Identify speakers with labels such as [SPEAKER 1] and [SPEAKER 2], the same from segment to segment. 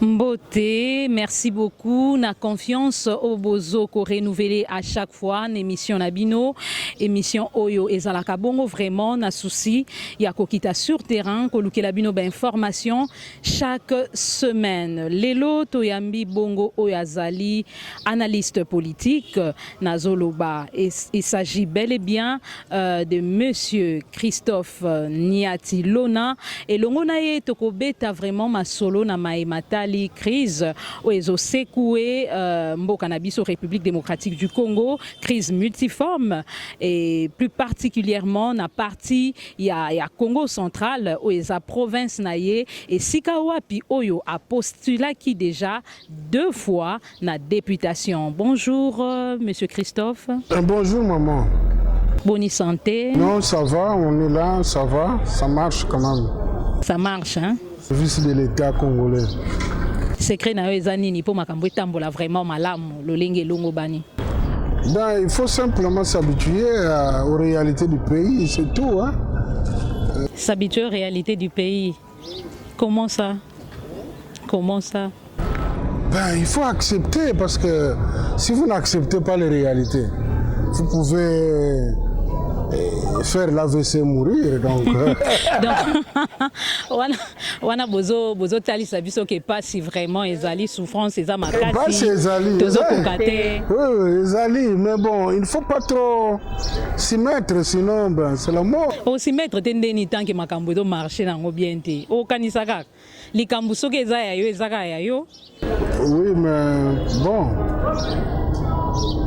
[SPEAKER 1] Beauté, merci beaucoup. Na confiance au bozo ko renouveler à chaque fois l'émission Nabino, émission Oyo et Zalaka Bongo vraiment na souci ya kokita sur terrain ko lukela bino ba information chaque semaine. Lelo Toyambi Bongo Oyazali, analyste politique na Zoloba. Il s'agit bel et bien de monsieur Christophe Niati Lona et longonaye tokobeta vraiment ma solo na maemata crise oezo secoué mboka na biso République démocratique du Congo, crise multiforme et plus particulièrement na partie ya Congo central oeza province naye et sikawapi oyo a postulé qui déjà 2 fois na députation. Bonjour monsieur Christophe.
[SPEAKER 2] Bonjour maman.
[SPEAKER 1] Bonne santé.
[SPEAKER 2] Non, ça va, on est là, ça va, ça marche quand même.
[SPEAKER 1] Ça marche hein.
[SPEAKER 2] Service de l'État congolais.
[SPEAKER 1] Secret na ezanini po makambo etambola vraiment malamu lolenge longo bani.
[SPEAKER 2] Ben, il faut simplement s'habituer aux réalités du pays, c'est tout hein.
[SPEAKER 1] S'habituer aux réalités du pays. Comment ça? Comment ça?
[SPEAKER 2] Ben, il faut accepter parce que si vous n'acceptez pas les réalités, vous pouvez faire l'AVC mourir donc
[SPEAKER 1] wana bozo tali sabiso ke pas si vraiment ezali souffrance eza makasi
[SPEAKER 2] pas si ezali
[SPEAKER 1] tozo kokate
[SPEAKER 2] oui ezali mais bon il ne faut pas trop s'y mettre sinon ben c'est la mort
[SPEAKER 1] o s'y mettre tendeni tant que makambo do marcher nango bien te o kanisa kaka likambo soki eza ya yo ezaka ya yo.
[SPEAKER 2] Oui mais bon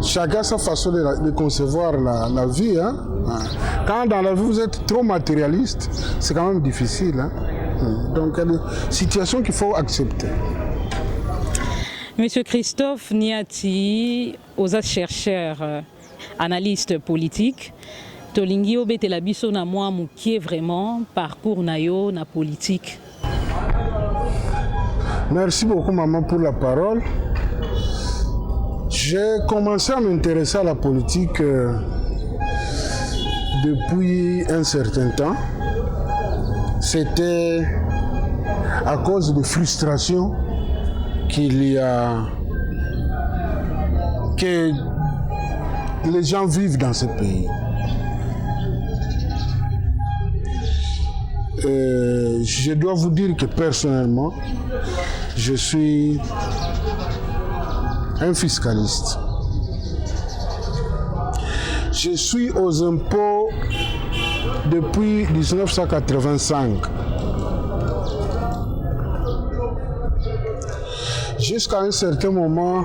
[SPEAKER 2] chacun sa façon de concevoir la vie. Hein? Quand dans la vie vous êtes trop matérialiste, c'est quand même difficile. Hein? Donc il y a des situations qu'il faut accepter.
[SPEAKER 1] Monsieur Christophe Niati, aux chercheurs, analystes politiques, tolingi obete la biso na moi qui est vraiment parcours na yo na politique.
[SPEAKER 2] Merci beaucoup maman pour la parole. J'ai commencé à m'intéresser à la politique depuis un certain temps. C'était à cause de frustration que les gens vivent dans ce pays. Je dois vous dire que personnellement, je suis un fiscaliste. Je suis aux impôts depuis 1985. Jusqu'à un certain moment,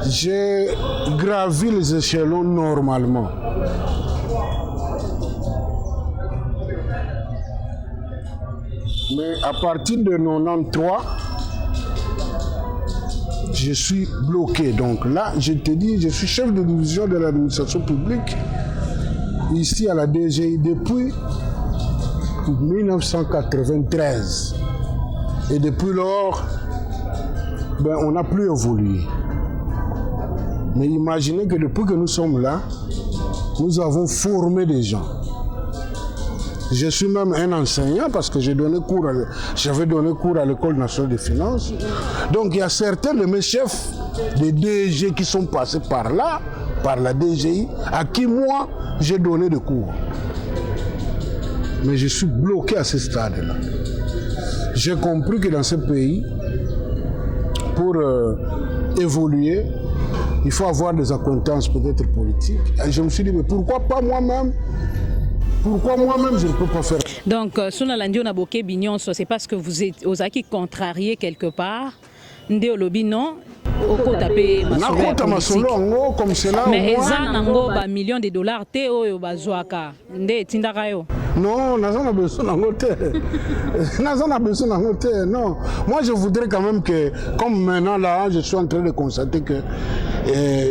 [SPEAKER 2] j'ai gravi les échelons normalement. Mais à partir de 93, je suis bloqué. Donc là, je te dis, je suis chef de division de l'administration publique ici à la DGI depuis 1993. Et depuis lors, ben, on n'a plus évolué. Mais imaginez que depuis que nous sommes là, nous avons formé des gens. Je suis même un enseignant parce que j'avais donné cours à l'École nationale des finances. Donc il y a certains de mes chefs des DG qui sont passés par là, par la DGI, à qui moi j'ai donné des cours. Mais je suis bloqué à ce stade-là. J'ai compris que dans ce pays, pour évoluer, il faut avoir des acquaintances peut-être politiques. Et je me suis dit, mais pourquoi pas moi-même? Pourquoi moi-même je ne peux pas faire?
[SPEAKER 1] Donc, Suna Landio Naboke Bignon, c'est parce que vous êtes aux acquis contrariés quelque part. Ndé Lobi non. Mais eza nango ba millions de dollars te oyo bazwaka nde tindaka yo.
[SPEAKER 2] Non, nazana besoin nango te. Nazana besoin nango te. Non, moi je voudrais quand même que comme maintenant là, je suis en train de constater que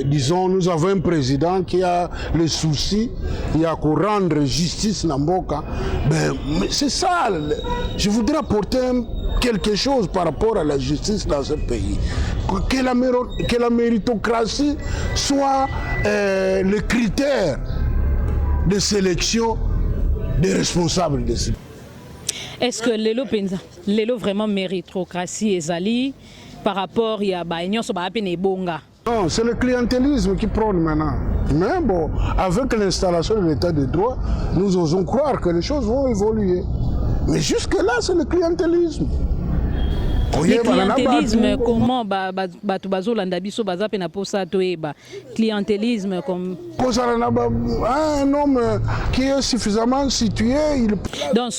[SPEAKER 2] disons nous avons un président qui a le souci, il a qu'à rendre justice na mboka. Ben c'est ça. Je voudrais apporter quelque chose par rapport à la justice dans ce pays. Que la méritocratie soit le critère de sélection des responsables de ce pays.
[SPEAKER 1] Est-ce que l'élo vraiment méritocratie ezali par rapport à Bagnon, Bonga?
[SPEAKER 2] Non, c'est le clientélisme qui prône maintenant. Mais bon, avec l'installation de l'état de droit, nous osons croire que les choses vont évoluer. Mais jusque-là, c'est le clientélisme.
[SPEAKER 1] Le clientélisme, comment clientélisme comme
[SPEAKER 2] un homme qui est suffisamment situé, il...
[SPEAKER 1] Donc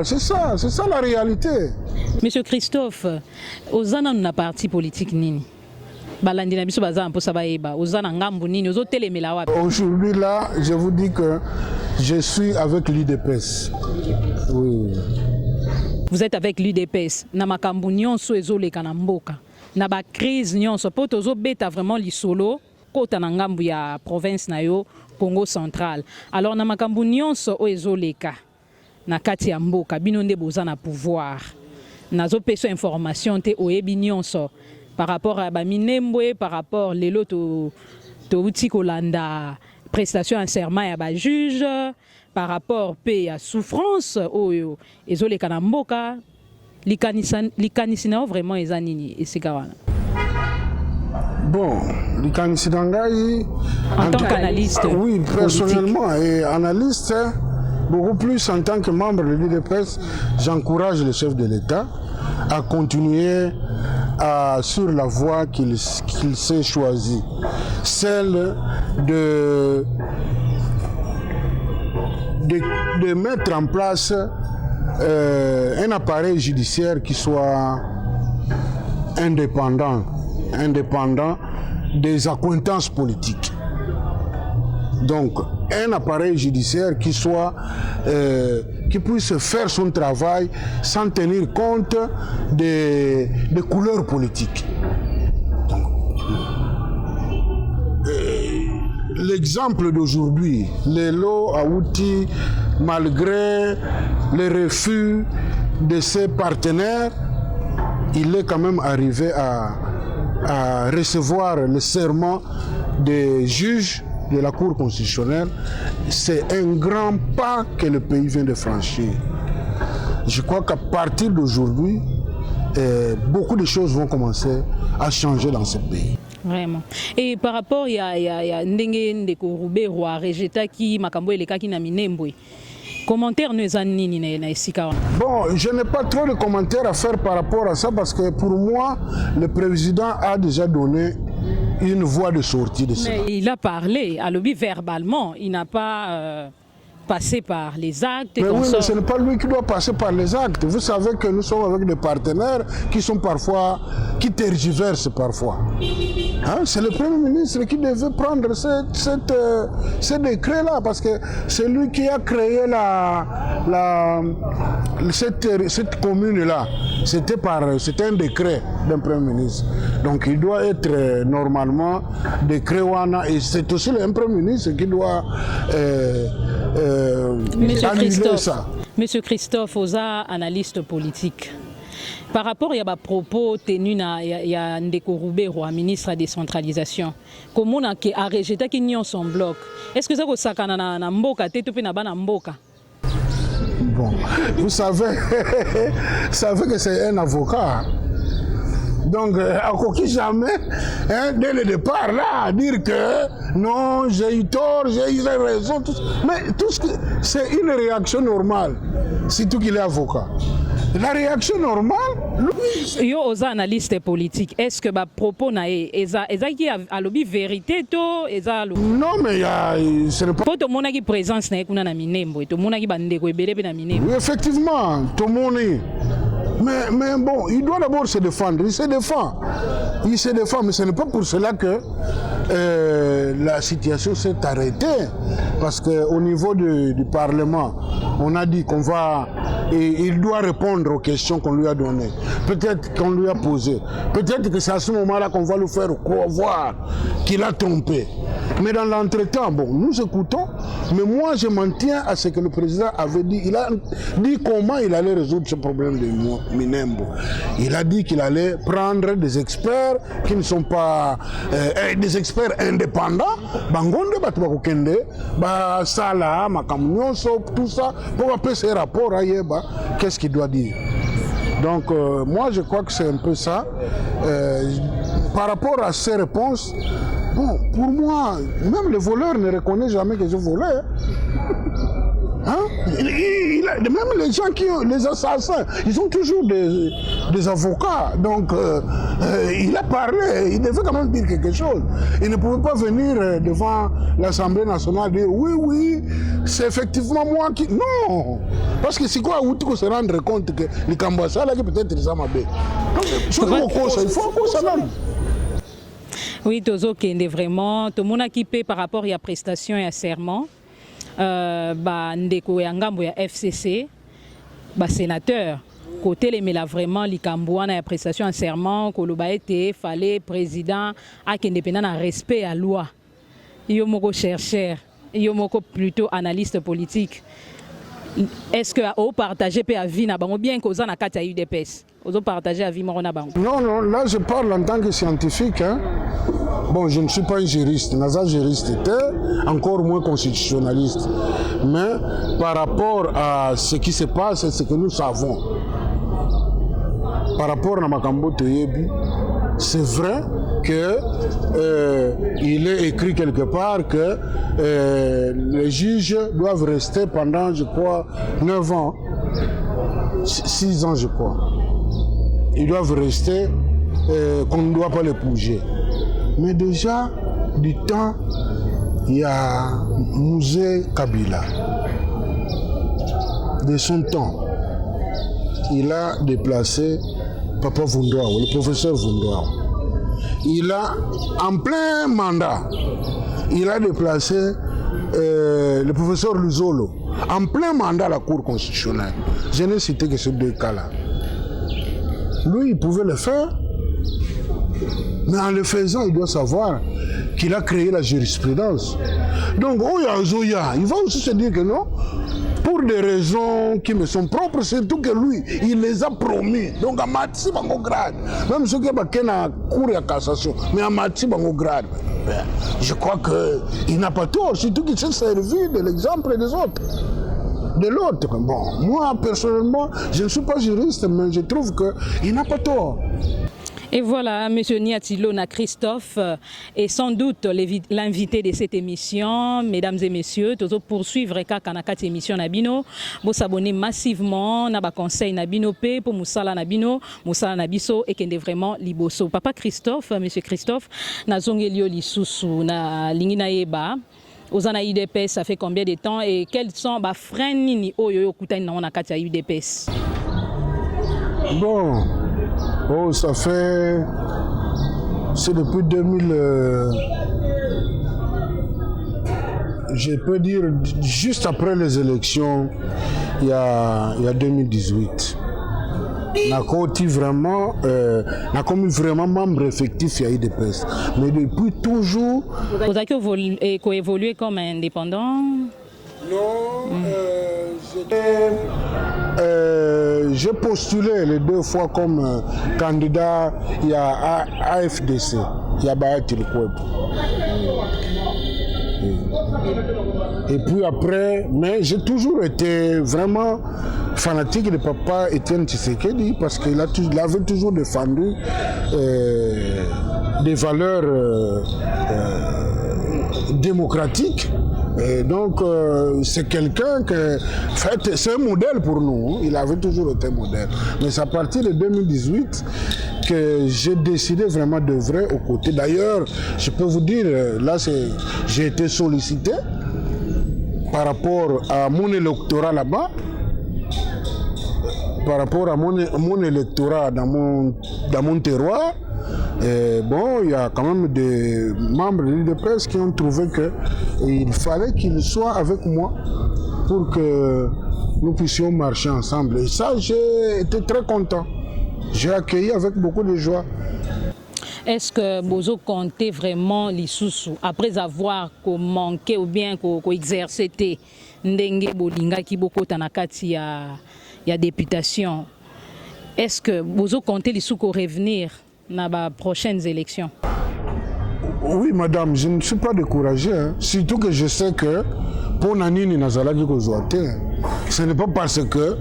[SPEAKER 2] c'est ça la réalité.
[SPEAKER 1] Monsieur Christophe, ozana na parti politique nini?
[SPEAKER 2] Aujourd'hui là, je vous dis que je suis avec l'UDPS. Oui.
[SPEAKER 1] Vous êtes avec l'UDPS. Na makambu nyonso ezoleka na mboka. Na ba crise nyonso po tozo beta vraiment lisolo kota na ngambu ya province na yo Congo central. Alors na makambu nyonso o ezoleka na kati ya mboka bino nde boza na pouvoir. Nazo peso information te oyebi nyonso par rapport à ba minembwe, par rapport lelo to uti kolanda prestation en serment ya ba juge, par rapport à souffrance oyo ezole kanamboka likanisina vraiment ezanini esikawana.
[SPEAKER 2] Bon, likanisina ngai
[SPEAKER 1] en tant qu'analyste.
[SPEAKER 2] Oui, personnellement politique. Et analyste beaucoup plus en tant que membre de l'UDPS, j'encourage le chef de l'État à continuer sur la voie qu'il s'est choisie, celle de mettre en place un appareil judiciaire qui soit indépendant des accointances politiques. Donc, un appareil judiciaire qui puisse faire son travail sans tenir compte des couleurs politiques. L'exemple d'aujourd'hui, Lelo Aouti, malgré les refus de ses partenaires, il est quand même arrivé à recevoir le serment des juges de la Cour constitutionnelle. C'est un grand pas que le pays vient de franchir. Je crois qu'à partir d'aujourd'hui, beaucoup de choses vont commencer à changer dans ce pays.
[SPEAKER 1] Vraiment. Et par rapport à Ndenge Ndeko Roubero a rejeté qui makambo elekaki na Minembwe. Commentaire nous anini na esika.
[SPEAKER 2] Bon, je n'ai pas trop de commentaires à faire par rapport à ça parce que pour moi, le président a déjà donné une voie de sortie de ça.
[SPEAKER 1] Mais il a parlé, à lobby verbalement, il n'a pas passer par les actes.
[SPEAKER 2] Mais oui, mais ce n'est pas lui qui doit passer par les actes. Vous savez que nous sommes avec des partenaires qui tergiversent parfois. Hein? C'est le Premier ministre qui devait prendre ce décret-là, parce que c'est lui qui a créé cette commune-là. C'était un décret d'un Premier ministre. Donc il doit être normalement décret Wana, et c'est aussi le Premier ministre qui doit
[SPEAKER 1] Monsieur Christophe, Oza, analyste politique. Par rapport à des propos tenus à Ndeko Roubero, ministre de la décentralisation, comment on a rejeté qu'il y a son bloc? Est-ce que ça vous savez na mboka te tupi na bana mboka?
[SPEAKER 2] Bon, vous savez que c'est un avocat. Donc, à aucun jamais, dès le départ, là, dire que non, j'ai eu tort, j'ai eu raison, mais tout ce c'est une réaction normale, surtout qu'il est avocat. La réaction normale, lui...
[SPEAKER 1] Yo, aux analystes politiques, est-ce que ma propos n'a qui a lobby vérité to
[SPEAKER 2] Non, mais ce n'est pas...
[SPEAKER 1] Tout le monde qui présence na kuna na Minembwe, tout le monde qui bande ko ebele na Minembwe.
[SPEAKER 2] Oui, effectivement, tout le monde. Mais bon, il doit d'abord se défendre. Il se défend, mais ce n'est pas pour cela que la situation s'est arrêtée. Parce qu'au niveau du Parlement, on a dit qu'on va... Et il doit répondre aux questions qu'on lui a données. Peut-être qu'on lui a posées. Peut-être que c'est à ce moment-là qu'on va lui faire voir qu'il a trompé. Mais dans l'entretemps, bon, nous écoutons, mais moi je m'en tiens à ce que le président avait dit. Il a dit comment il allait résoudre ce problème de Minembo. Il a dit qu'il allait prendre des experts qui ne sont pas des experts indépendants, bangonde batubakokende, basala, makamunyoso, tout ça, pour appeler ces rapports à Yeba, qu'est-ce qu'il doit dire. Donc moi je crois que c'est un peu ça. Par rapport à ces réponses, bon, pour moi, même le voleur ne reconnaît jamais que je volais. Hein? Même les gens qui ont les assassins, ils ont toujours des avocats. Donc, il a parlé, il devait quand même dire quelque chose. Il ne pouvait pas venir devant l'Assemblée nationale et dire oui, c'est effectivement moi qui. Non! Parce que c'est quoi, où tu se rendre compte que les Kambassa, là, peut-être ils ont mabé. Donc, il faut qu'on s'en aille.
[SPEAKER 1] Oui, Tozo Kende, vraiment, tout le monde qui paie par rapport à prestation et à serment. Ndeko ya ngambo ya FCC, sénateur, côté les mela vraiment likamboua na prestation en serment, koloba été fallait président a indépendant na respect à loi. Yo moko chercheur, yo moko plutôt analyste politique. Est-ce que au partager peut avis na bango bien cause na kati ya UDPS? Ozo partager avis moko na bango.
[SPEAKER 2] Non, là je parle en tant que scientifique, hein. Bon, je ne suis pas un juriste, Naza juriste était, encore moins constitutionnaliste. Mais par rapport à ce qui se passe et ce que nous savons, par rapport à Makambo Toyebi, c'est vrai qu'il est écrit quelque part que les juges doivent rester pendant, je crois, 9 ans, 6 ans, je crois. Ils doivent rester, qu'on ne doit pas les bouger. Mais déjà, du temps, il y a Mouzé Kabila. De son temps, il a déplacé Papa Vundoao, le professeur Vundoao. Il a, en plein mandat, il a déplacé le professeur Luzolo. En plein mandat à la Cour constitutionnelle. Je n'ai cité que ces 2 cas-là. Lui, il pouvait le faire. Mais en le faisant, il doit savoir qu'il a créé la jurisprudence. Donc, il va aussi se dire que non, pour des raisons qui me sont propres, surtout que lui, il les a promis. Donc, à Matsi Bangograd, même ceux qui ont été dans la Cour de cassation, mais à Matsi Bangograd, je crois qu'il n'a pas tort, surtout qu'il s'est servi de l'exemple des autres. De l'autre. Bon, moi, personnellement, je ne suis pas juriste, mais je trouve qu'il n'a pas tort.
[SPEAKER 1] Et voilà, M. Niatilona Christophe est sans doute l'invité de cette émission. Mesdames et messieurs, toujours poursuivre cette émission Nabino. Vous s'abonnez massivement à conseil Nabino P pour Moussala Nabino, Moussala Nabiso et qui est vraiment liboso. Papa Christophe, M. Christophe, Nazongelio Lisusu, na Lingina Eba. Aux ana UDPS, ça fait combien de temps et quels sont les freins ni oyo kuta na ona kati ya UDPS?
[SPEAKER 2] Bon. Oh, ça fait... C'est depuis 2000... je peux dire, juste après les élections, il y a 2018. Nakoti vraiment, Nakomi vraiment membre effectif à IDPS. Mais depuis toujours...
[SPEAKER 1] Vous avez évolué comme indépendant?
[SPEAKER 2] Non, j'ai postulé les 2 fois comme candidat à AFDC, il y a Bahati le Koueb. Et puis après, mais j'ai toujours été vraiment fanatique de papa Étienne Tshisekedi parce qu'il avait toujours défendu des valeurs démocratiques. Et donc, c'est quelqu'un que, en fait, c'est un modèle pour nous. Il avait toujours été modèle. Mais c'est à partir de 2018 que j'ai décidé vraiment d'œuvrer aux côtés. D'ailleurs, je peux vous dire, là, j'ai été sollicité par rapport à mon électorat là-bas, par rapport à mon électorat dans mon terroir. Et bon, il y a quand même des membres de l'UDPS qui ont trouvé qu'il fallait qu'ils soient avec moi pour que nous puissions marcher ensemble. Et ça, j'ai été très content. J'ai accueilli avec beaucoup de joie.
[SPEAKER 1] Est-ce que Bozo comptait vraiment les sous après avoir manqué ou bien exercé ndenge bolinga ki boko tanakati ya députation? Est-ce que Bozo comptait les sous revenir dans les prochaines élections?
[SPEAKER 2] Oui, madame, je ne suis pas découragé. Hein. Surtout que je sais que pour Nanini Nazalaki Kozouate, ce n'est pas parce que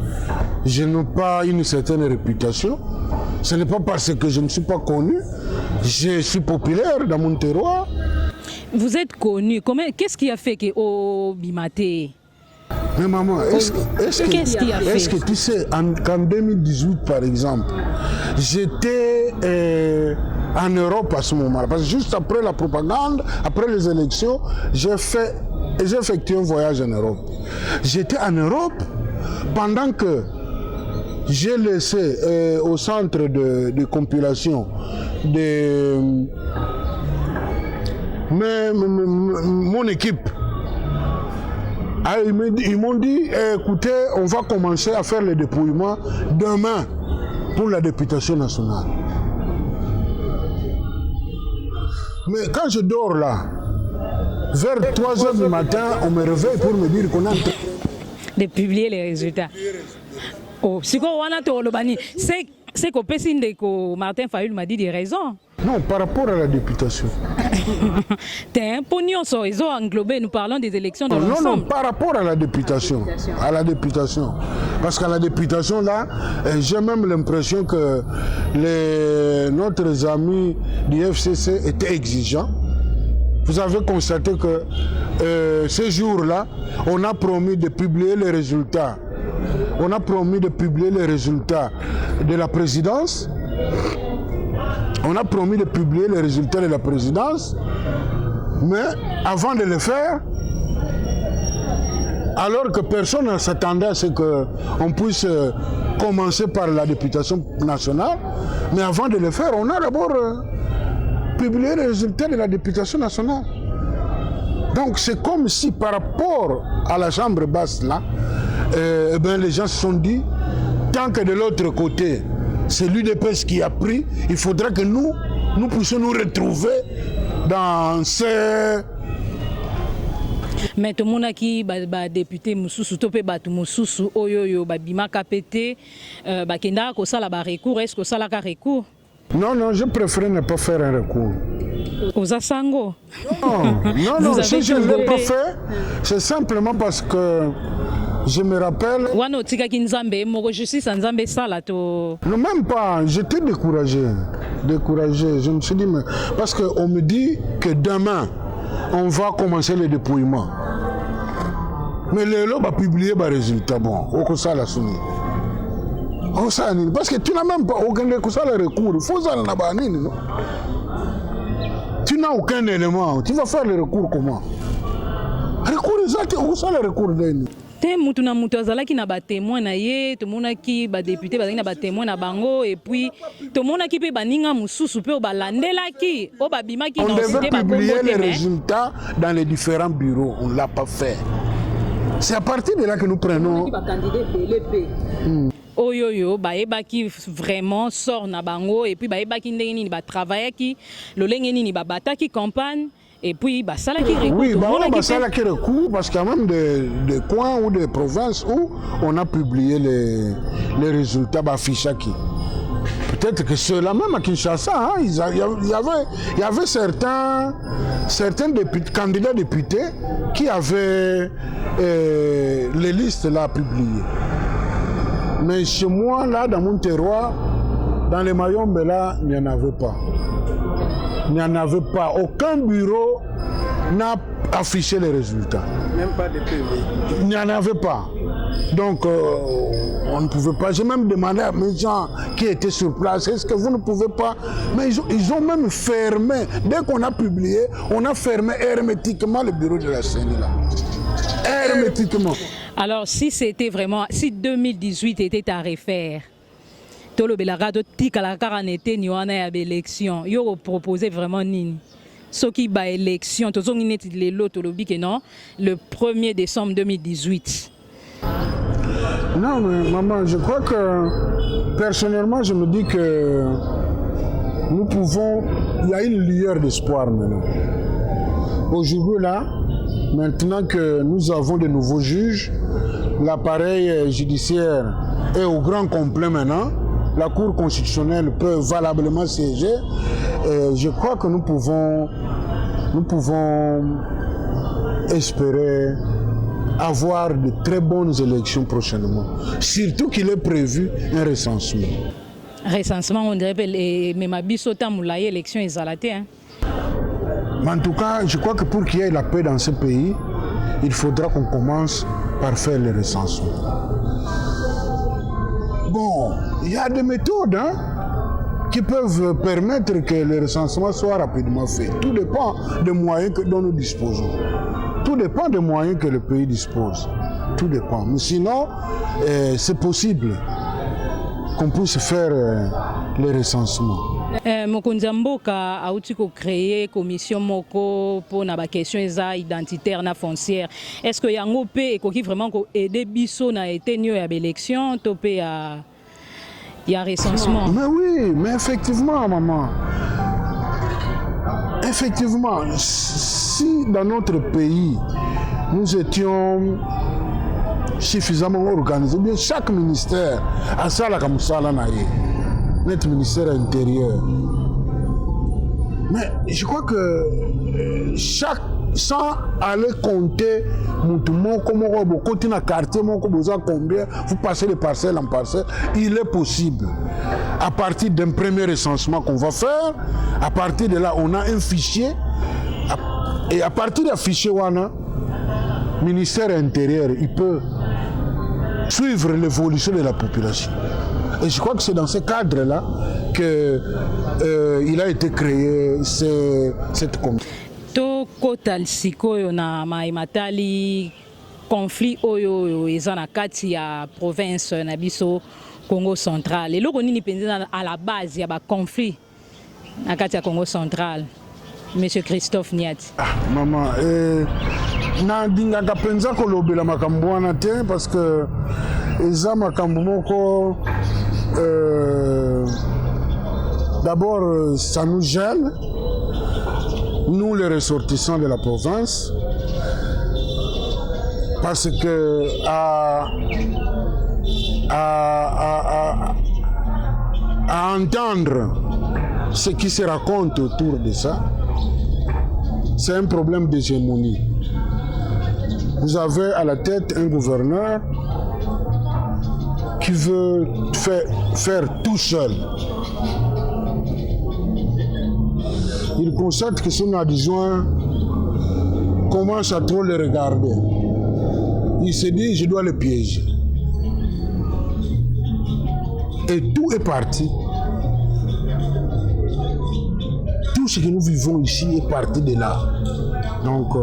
[SPEAKER 2] je n'ai pas une certaine réputation, ce n'est pas parce que je ne suis pas connu, je suis populaire dans mon terroir.
[SPEAKER 1] Vous êtes connu, qu'est-ce qui a fait que au Bimate?
[SPEAKER 2] Mais maman, est-ce que tu sais qu'en 2018 par exemple, j'étais en Europe à ce moment-là, parce que juste après la propagande, après les élections, j'ai effectué un voyage en Europe. J'étais en Europe pendant que j'ai laissé au centre de compilation mon équipe. Ils m'ont dit, écoutez, on va commencer à faire le dépouillement demain pour la députation nationale. Mais quand je dors là, vers 3h du matin, on me réveille pour me dire qu'on a...
[SPEAKER 1] De publier les résultats. Oh, c'est que Martin Fayulu m'a dit des raisons.
[SPEAKER 2] Non, par rapport à la députation.
[SPEAKER 1] T'es un pognon, ils ont englobé, nous parlons des élections de l'ensemble.
[SPEAKER 2] Non, par rapport à la députation. À la députation. Parce qu'à la députation, là, j'ai même l'impression que notre amis du FCC étaient exigeants. Vous avez constaté que ce jour-là, on a promis de publier les résultats. On a promis de publier les résultats de la présidence. On a promis de publier les résultats de la présidence. Mais avant de le faire, alors que personne ne s'attendait à ce qu'on puisse commencer par la députation nationale, mais avant de le faire, on a d'abord publié les résultats de la députation nationale. Donc c'est comme si par rapport à la chambre basse là, les gens se sont dit, tant que de l'autre côté, c'est l'UDPS qui a pris, il faudra que nous puissions nous retrouver dans ces...
[SPEAKER 1] Mais tout le monde qui est député, Moussoussou, Topé Batou Moussoussou, Oyoyo, Bima Kapete, Kenda, Kosala, recours, est-ce que ça a recours?
[SPEAKER 2] Non, je préfère ne pas faire un recours.
[SPEAKER 1] Aux Asango?
[SPEAKER 2] Non, si je ne l'ai pas fait, c'est simplement parce que je me rappelle... Non, même pas, j'étais découragé. Je me suis dit, mais... parce qu'on me dit que demain, on va commencer le dépouillement. Mais le lot va publier les résultats. Bon, au ça la soumis. Parce que tu n'as même pas aucun recours. Il faut ça la banine, non? Tu n'as aucun élément. Tu vas faire le recours comment? Recours exact, où ça le recours d'un?
[SPEAKER 1] Mutuna mutazala qui n'a pas témoin na ye, tout le monde qui ba député ba n'a pas témoin na bango et puis tout le monde qui peut baninga mususu peut balandela qui o ba bima qui
[SPEAKER 2] on devait publier les résultats dans les différents bureaux, on l'a pas fait. C'est à partir de là que nous prenons
[SPEAKER 1] Oyoyo baeba qui vraiment sort na bango et puis baeba qui ndeni ba travailler qui le lengeni ni ba bata qui campagne. Et puis, ça qui recours.
[SPEAKER 2] Oui, ça qui recours parce qu'il y a même des coins ou des provinces où on a publié les résultats Bafishaki. Peut-être que ceux-là même à Kinshasa, hein, il y avait certains candidats députés qui avaient les listes là publiées. Mais chez moi, là, dans mon terroir, dans les Mayombe, là, il n'y en avait pas. Il n'y en avait pas. Aucun bureau n'a affiché les résultats.
[SPEAKER 3] Même pas de PV.
[SPEAKER 2] Il n'y en avait pas. Donc, on ne pouvait pas. J'ai même demandé à mes gens qui étaient sur place, est-ce que vous ne pouvez pas... Mais ils ont même fermé. Dès qu'on a publié, on a fermé hermétiquement le bureau de la CENI. Hermétiquement.
[SPEAKER 1] Alors, si 2018 était à refaire, Tolo Belarado tika la karanete ni wana ya élection yo proposé vraiment nini ce qui ba élection tozo ngineti lelo tolobi que non le 1er décembre 2018.
[SPEAKER 2] Non mais maman, je crois que personnellement je me dis que nous pouvons il y a une lueur d'espoir maintenant. Aujourd'hui là, maintenant que nous avons de nouveaux juges, l'appareil judiciaire est au grand complet maintenant, la Cour constitutionnelle peut valablement siéger, et je crois que nous pouvons espérer avoir de très bonnes élections prochainement. Surtout qu'il est prévu un recensement.
[SPEAKER 1] Recensement, on dirait que même Bissota Moulaye, élection est zalatée.
[SPEAKER 2] Mais en tout cas, je crois que pour qu'il y ait la paix dans ce pays, il faudra qu'on commence par faire le recensement. Bon, il y a des méthodes qui peuvent permettre que le recensement soit rapidement fait. Tout dépend des moyens dont nous disposons. Tout dépend des moyens que le pays dispose. Tout dépend. Mais sinon, c'est possible qu'on puisse faire le recensement.
[SPEAKER 1] Mokonzi Mboka a créé commission moko pour na ba question identitaire na foncière. Est-ce que yango pe ekoki vraiment ko aider biso na étenyo ya élection to pe ya recensement?
[SPEAKER 2] Mais oui, mais effectivement maman. Effectivement, si dans notre pays nous étions suffisamment organisés, bien chaque ministère a ça la kamusala na ye. Notre ministère intérieur. Mais je crois que sans aller compter comment côté dans quartier combien vous passez de parcelle en parcelle, il est possible. À partir d'un premier recensement qu'on va faire, à partir de là on a un fichier et à partir du fichier le ministère intérieur il peut suivre l'évolution de la population. Et je crois que c'est dans ce cadre-là qu'il a été créé cette commission.
[SPEAKER 1] To kotal sikoyo na maimatali conflit oyo eza na kati ya province na biso Congo central. Eloko nini penza à la base ya ba conflit na kati ya Congo central. Monsieur Christophe Niati.
[SPEAKER 2] Ah maman na ndingaka penza kolobela makambo wana te parce que eza makambo moko d'abord ça nous gêne, nous les ressortissants de la province, parce que à entendre ce qui se raconte autour de ça, c'est un problème d'hégémonie. Vous avez à la tête un gouverneur qui veut faire tout seul. Il constate que son adjoint commence à trop le regarder. Il se dit, je dois le piéger. Et tout est parti. Tout ce que nous vivons ici est parti de là. Donc,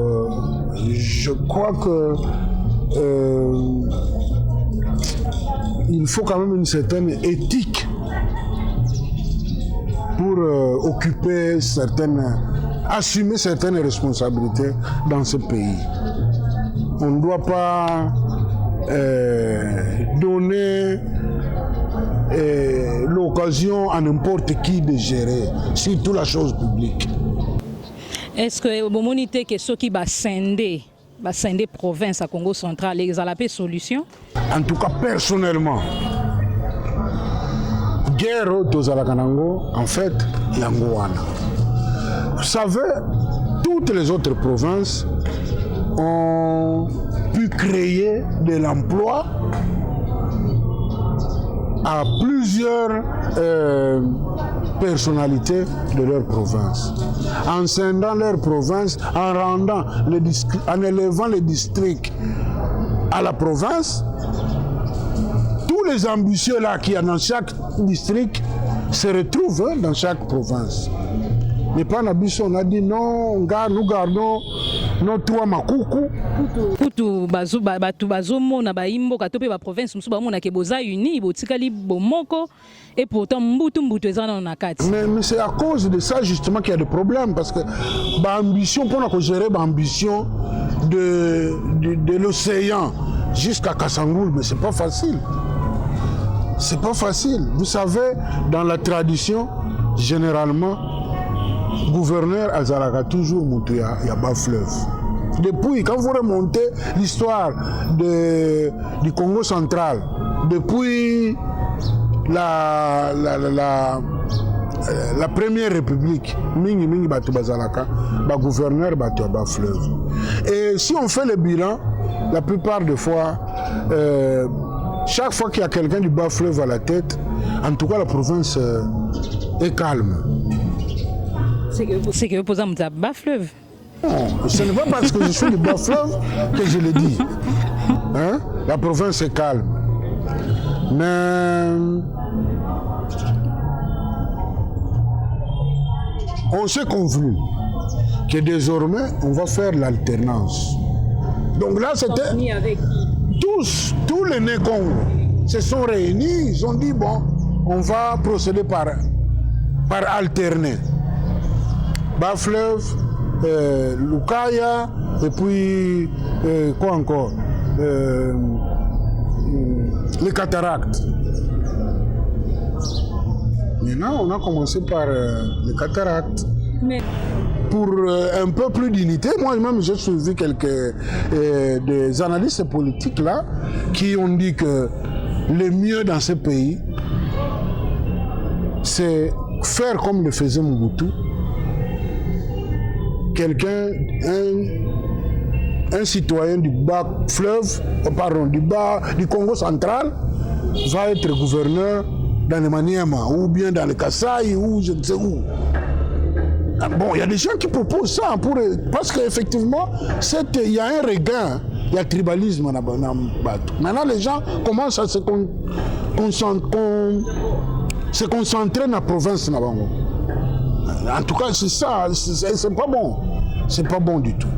[SPEAKER 2] je crois que il faut quand même une certaine éthique pour assumer certaines responsabilités dans ce pays. On ne doit pas donner l'occasion à n'importe qui de gérer, surtout la chose publique.
[SPEAKER 1] Est-ce que vous monitez que ceux qui scindé province à Congo central, ils ont la solution?
[SPEAKER 2] En tout cas, personnellement, guerre Tozalakanango, en fait, Yangoana. Vous savez, toutes les autres provinces ont pu créer de l'emploi à plusieurs personnalités de leur province, en scindant leur province, en élevant les districts à la province. Tous les ambitieux là qui y a dans chaque district se retrouvent dans chaque province. Mais pas Nabiso, on a dit non, nous gardons nos trois makoukou.
[SPEAKER 1] Kutu bazomo na baimbo katope ba province musu ba mona ke boza uni botikali bomoko et pourtant mbutu ezana na kati.
[SPEAKER 2] Mais c'est à cause de ça justement qu'il y a des problèmes parce que ambition pour nous gérer ambition de l'océan jusqu'à Kassangoul, mais c'est pas facile. C'est pas facile. Vous savez, dans la tradition, généralement, gouverneur azalaka toujours moto ya bas fleuve. Depuis, quand vous remontez l'histoire du Congo central, depuis la première république, mingi batu bazalaka, gouverneur batu bas fleuve. Et si on fait le bilan, la plupart des fois, chaque fois qu'il y a quelqu'un du bas fleuve à la tête, en tout cas la province est calme.
[SPEAKER 1] C'est que vous posez un bas fleuve.
[SPEAKER 2] Non, ce n'est pas parce que je suis du bas fleuve que je le dis. Hein? La province est calme. Mais on s'est convenu que désormais, on va faire l'alternance. Donc là, c'était tous les Nécongos se sont réunis, ils ont dit, bon, on va procéder par alterner. Bas fleuve, Lukaya, et puis quoi encore, les cataractes. Maintenant, on a commencé par les cataractes. Mais pour un peu plus d'unité, moi-même j'ai suivi quelques des analystes politiques là qui ont dit que le mieux dans ce pays, c'est faire comme le faisait Mobutu. Quelqu'un, un citoyen du bas fleuve, du Congo central, va être gouverneur dans le Maniema, ou bien dans le Kasaï, ou je ne sais où. Bon, il y a des gens qui proposent ça, parce qu'effectivement, il y a un regain, il y a tribalisme. Maintenant, les gens commencent à se concentrer dans la province. En tout cas, c'est ça, c'est pas bon. C'est pas bon du tout.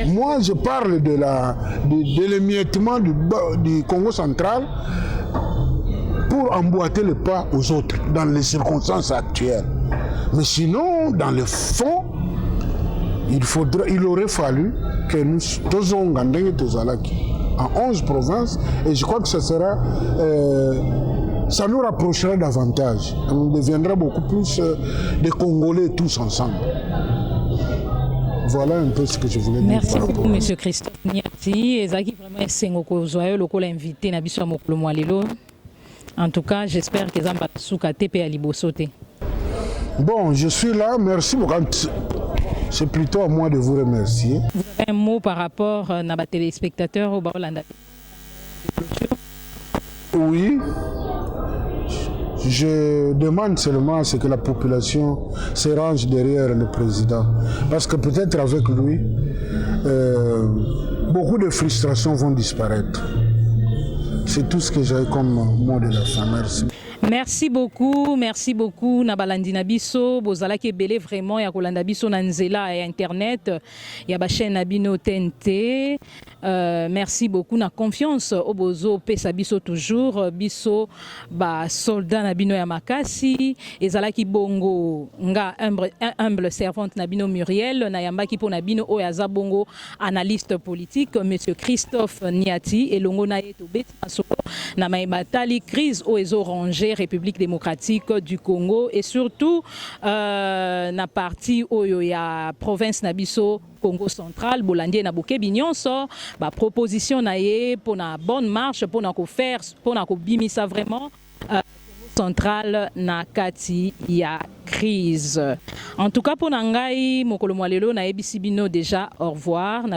[SPEAKER 2] Moi, je parle de l'émiettement du Congo central pour emboîter le pas aux autres dans les circonstances actuelles. Mais sinon, dans le fond, il aurait fallu que nous faisons en 11 provinces, et je crois que ça sera... ça nous rapprochera davantage. On deviendra beaucoup plus des Congolais tous ensemble. Voilà un peu ce que je voulais dire.
[SPEAKER 1] Merci beaucoup, M. Christophe Niati. Ezaki vraiment Sengoko Zoyo, local invité na biso mokolo mwalelo. En tout cas, j'espère que Zamba Souka TP à Libosote.
[SPEAKER 2] Bon, je suis là, merci beaucoup. C'est plutôt à moi de vous remercier.
[SPEAKER 1] Vous avez un mot par rapport à nos téléspectateurs au Barolanda?
[SPEAKER 2] Oui. Je demande seulement à ce que la population se range derrière le président. Parce que peut-être avec lui, beaucoup de frustrations vont disparaître. C'est tout ce que j'ai comme mot de la fin. Merci.
[SPEAKER 1] Merci beaucoup Nabalandi Nabiso, bozala ki belé vraiment ya kolanda biso na nzela ya internet, ya ba chaîne Nabino TNT. Merci beaucoup na confiance au bozo pesa biso toujours biso ba soldat Nabino ya makasi, ezala ki bongo nga humble servante Nabino Muriel na yamba ki po Nabino oyaza bongo analyste politique monsieur Christophe Niati elongo na yeto beti masoko na maibatali crise o ezo ranger République démocratique du Congo et surtout na partie oyo ya province nabiso Congo central bolandi na bokebi nyonso ba proposition na ye pour na bonne marche pour na ko faire pour na ko bimisa vraiment centrale na kati ya crise. En tout cas pour nangai mokolo mwalelo na ebisi bino déjà au revoir na